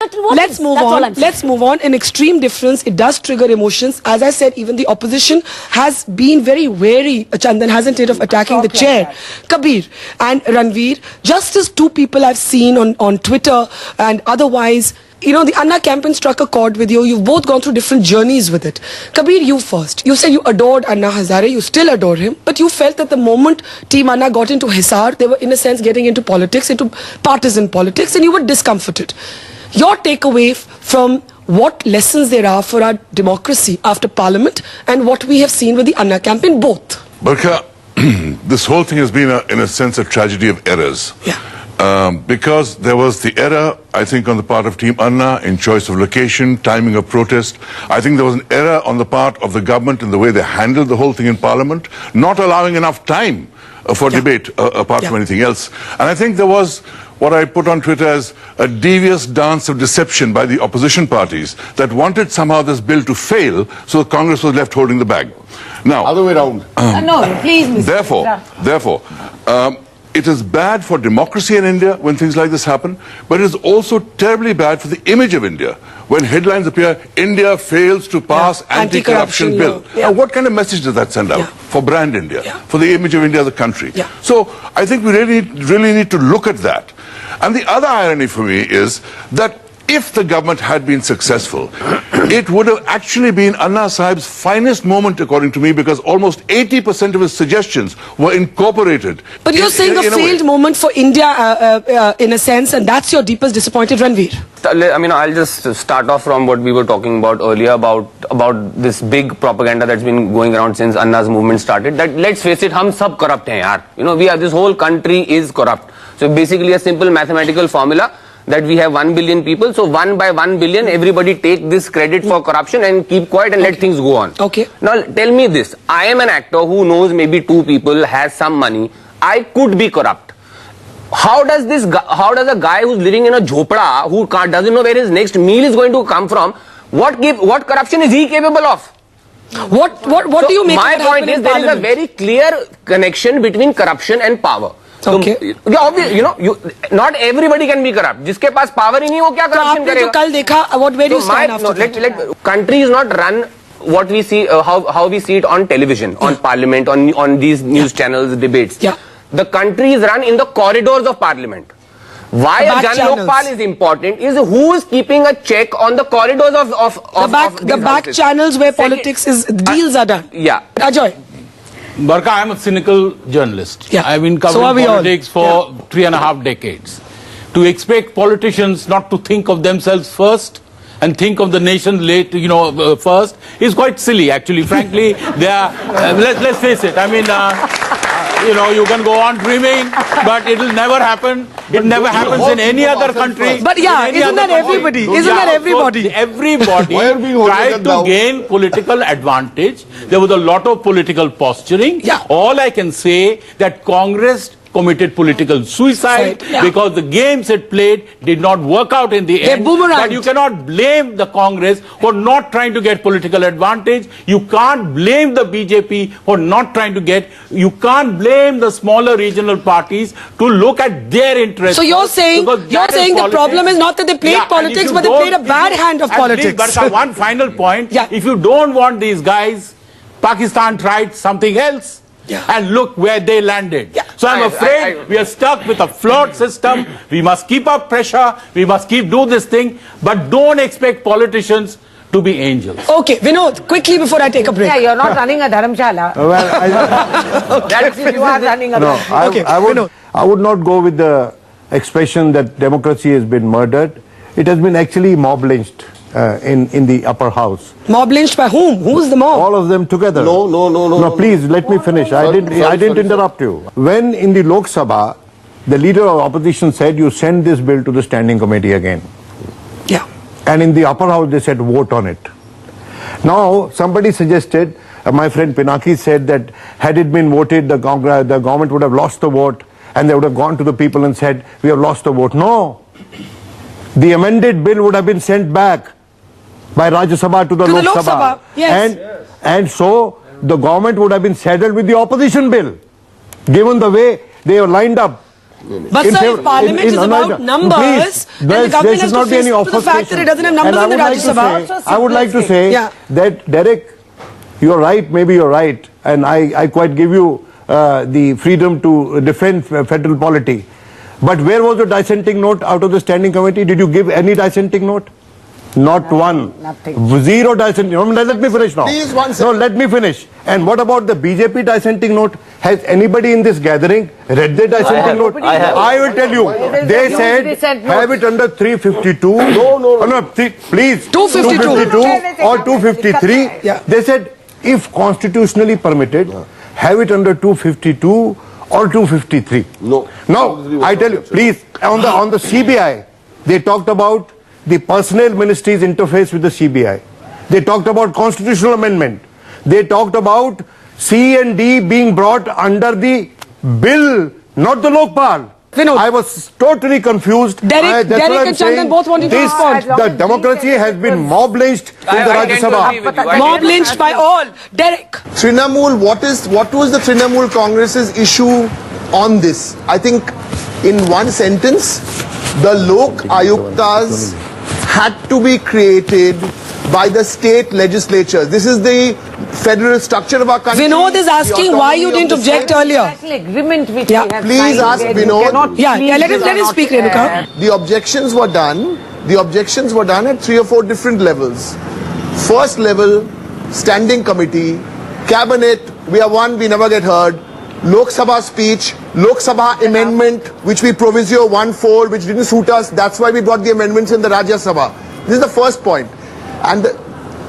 Let's move on. Let's move on. An extreme difference. It does trigger emotions. As I said, even the opposition has been very wary, Chandan, hasn't it, of attacking the chair. Kabir and Ranveer, just as two people I've seen on Twitter and otherwise, you know, the Anna campaign struck a chord with you. You've both gone through different journeys with it. Kabir, you first. You said you adored Anna Hazare. You still adore him. But you felt that the moment Team Anna got into Hisar, they were in a sense getting into politics, into partisan politics, and you were discomforted. Your takeaway from what lessons there are for our democracy after Parliament and what we have seen with the Anna campaign, both. Barkha, this whole thing has been, in a sense, a tragedy of errors. Yeah. Because there was the error, I think, on the part of Team Anna in choice of location, timing of protest. I think there was an error on the part of the government in the way they handled the whole thing in Parliament, not allowing enough time for debate apart from anything else. And I think there was what I put on Twitter as a devious dance of deception by the opposition parties that wanted somehow this bill to fail, so Congress was left holding the bag. Now, other way around. No, please, Mr. Therefore, it is bad for democracy in India when things like this happen, but it is also terribly bad for the image of India when headlines appear, India fails to pass anti-corruption bill. Now, what kind of message does that send out for brand India, for the image of India as a country? So I think we really need to look at that. And the other irony for me is that if the government had been successful, it would have actually been Anna Sahib's finest moment, according to me, because almost 80% of his suggestions were incorporated. But you're saying a failed moment for India, in a sense, and that's your deepest disappointed, Ranveer. I mean, I'll just start off from what we were talking about earlier about this big propaganda that's been going around since Anna's movement started. That, let's face it, hum sab corrupt hain, yaar. You know, this whole country is corrupt. So basically a simple mathematical formula that we have 1 billion people, so 1 by 1 billion, everybody take this credit for corruption and keep quiet and let things go on. Okay. Now tell me this, I am an actor who knows maybe 2 people, has some money, I could be corrupt. How does a guy who's living in a jhopda, who doesn't know where his next meal is going to come from, what corruption is he capable of? What do you make my point is, there is a very clear connection between corruption and power. Okay. You know, not everybody can be corrupt. जिसके पास power ही नहीं वो क्या corruption करेगा? कल देखा, where do you stand after that? Country is not run what we see, how we see it on television, on Parliament, on these news channels, debates. The country is run in the corridors of Parliament. Why a Jan Lokpal is important is who is keeping a check on the corridors of the back channels where politics is, deals are done. Yeah. Ajoy. Barkha, I am a cynical journalist. Yeah. I've been covering politics for 3.5 decades. To expect politicians not to think of themselves first and think of the nation late, first is quite silly. Actually, frankly, they are. Let's face it. I mean, you can go on dreaming, but it will never happen. It never happens in any other country. But yeah, isn't that everybody? Isn't that everybody? So everybody tried to gain political advantage. There was a lot of political posturing. All I can say that Congress committed political suicide because the games it played did not work out in the end. But you cannot blame the Congress for not trying to get political advantage. You can't blame the BJP for not trying to get. You can't blame the smaller regional parties to look at their interests. So you're saying the problem is not that they played politics, but they played a bad hand of politics. But one final point. If you don't want these guys, Pakistan tried something else. And look where they landed. So I'm afraid we are stuck with a flawed system. We must keep up pressure. We must do this thing. But don't expect politicians to be angels. Okay, Vinod, quickly before I take a break. Yeah, you're not running a dharamshala. You are running a dharamshala. I would not go with the expression that democracy has been murdered. It has been actually mob lynched. In the upper house. Mob lynched by whom? Who's the mob? All of them together. No, please let me finish. I didn't interrupt you. When in the Lok Sabha, the leader of opposition said you send this bill to the standing committee again. Yeah. And in the upper house they said vote on it. Now somebody suggested, my friend Pinaki said that had it been voted, the government would have lost the vote and they would have gone to the people and said we have lost the vote. No. The amended bill would have been sent back by Rajya Sabha to the Lok Sabha. And so the government would have been saddled with the opposition bill, given the way they are lined up. But In sir, favor- if Parliament in is about Noida. numbers, Please, then the there government should has to not be face any up to the fact that it doesn't have numbers And I in the would like Rajya to Sabha. say- I would like to say Yeah. that, Derek, you're right, maybe you're right, and I quite give you the freedom to defend federal polity. But where was the dissenting note out of the standing committee? Did you give any dissenting note? Not one. Nothing. Zero dissenting. No, let me finish now. Please, one No, second. let me finish. And what about the BJP dissenting note? Has anybody in this gathering read the dissenting note? I will tell you. They said dissent have it under 352. No, please. 252. Or 253. Yeah. They said if constitutionally permitted, have it under 252 or 253. No. Now, I tell you, please, on the CBI, they talked about the personnel ministry's interface with the CBI. They talked about constitutional amendment. They talked about C and D being brought under the bill, not the Lokpal. Vinod. I was totally confused. Derek That's what I'm and Chandan saying. both wanted to This- respond. The democracy has been mob lynched in the Rajya Sabha. Mob lynched by all. Derek. Trinamool, what was the Trinamool Congress's issue on this? I think in one sentence, the Lok Ayuktas had to be created by the state legislatures. This is the federal structure of our country. Vinod is the asking why autonomy you of didn't the object states. earlier. National agreement which Yeah. we have Please signed ask where you Vinod. cannot Yeah, let please him speak, Renuka. The objections were done. The objections were done at 3 or 4 different levels. First level, standing committee, cabinet, we have won, we never get heard. Lok Sabha speech, Lok Sabha amendment, which we provisio 1-4, which didn't suit us. That's why we brought the amendments in the Rajya Sabha. This is the first point. And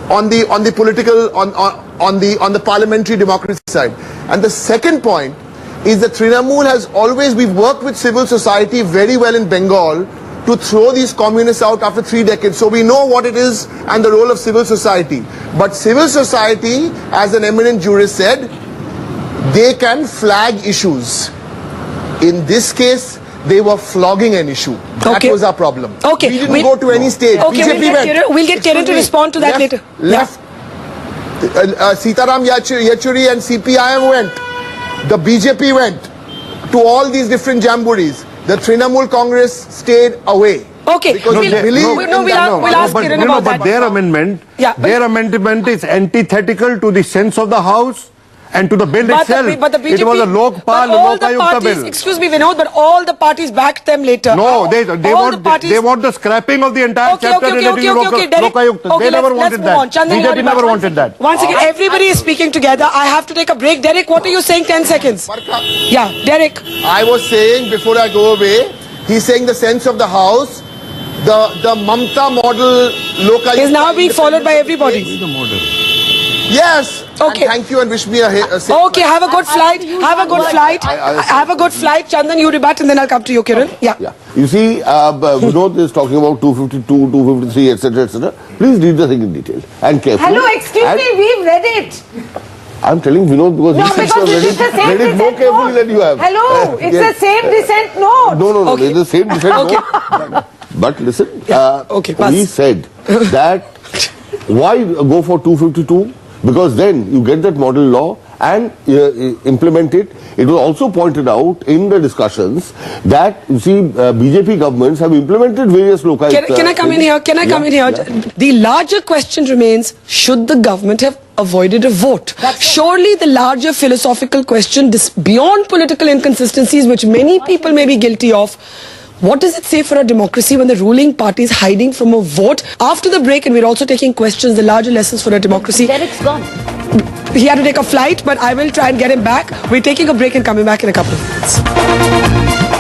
on the political, on the parliamentary democracy side. And the second point is that Trinamool has always, we've worked with civil society very well in Bengal to throw these communists out after 3 decades. So we know what it is and the role of civil society. But civil society, as an eminent jurist said, they can flag issues. In this case, they were flogging an issue. That Okay. was our problem. Okay, We didn't we'll- go to any stage. Okay, BJP we'll get Kiran to respond to that left, later. Left. Sitaram Yechuri and CPIM went. The BJP went to all these different jamborees. The Trinamool Congress stayed away. Okay, Because we'll, we believe we'll, no, in we'll, that. ask, we'll ask but, Kiran no, about but that. their amendment, Yeah, but- their amendment is antithetical to the sense of the House and to the bill itself. But the BJP, it was a Lokpal, but all the Lokayukta parties, bill. excuse me, Vinod, but all the parties backed them later. No, they All the parties, want the scrapping of the entire Okay, chapter okay, related okay, to okay, Derek. Lokayukta. Okay, They never let's wanted move on. that. Chandan, BJP you're never back. wanted that. Once again, everybody is speaking together. I have to take a break. Derek, what are you saying? 10 seconds. Yeah, Derek. I was saying before I go away, he's saying the sense of the House, the Mamta model Lokayukta Is now being followed by everybody. Yes. Okay. And thank you and wish me a safe Okay, have a good flight. Have a good flight. Have a good flight. Chandan, you rebut and then I'll come to you, Kiran. Yeah. Yeah. You see, Vinod is talking about 252, 253, etc., etc. Please read the thing in detail and carefully. Hello, excuse And me, we've read it. I'm telling Vinod because No, he seems to because have this is the same read it more dissent carefully note. than you have. Hello, it's Yes. the same dissent note. No, Okay. it's the same dissent note. But listen, Okay, pass. we said that why go for 252? Because then you get that model law and implement it. It was also pointed out in the discussions that, you see, BJP governments have implemented various local... Can I come in here? Can I come in here? The larger question remains, should the government have avoided a vote? Surely the larger philosophical question, beyond political inconsistencies, which many people may be guilty of, what does it say for a democracy when the ruling party is hiding from a vote? After the break, and we're also taking questions, the larger lessons for a democracy. Derek's gone. He had to take a flight, but I will try and get him back. We're taking a break and coming back in a couple of minutes.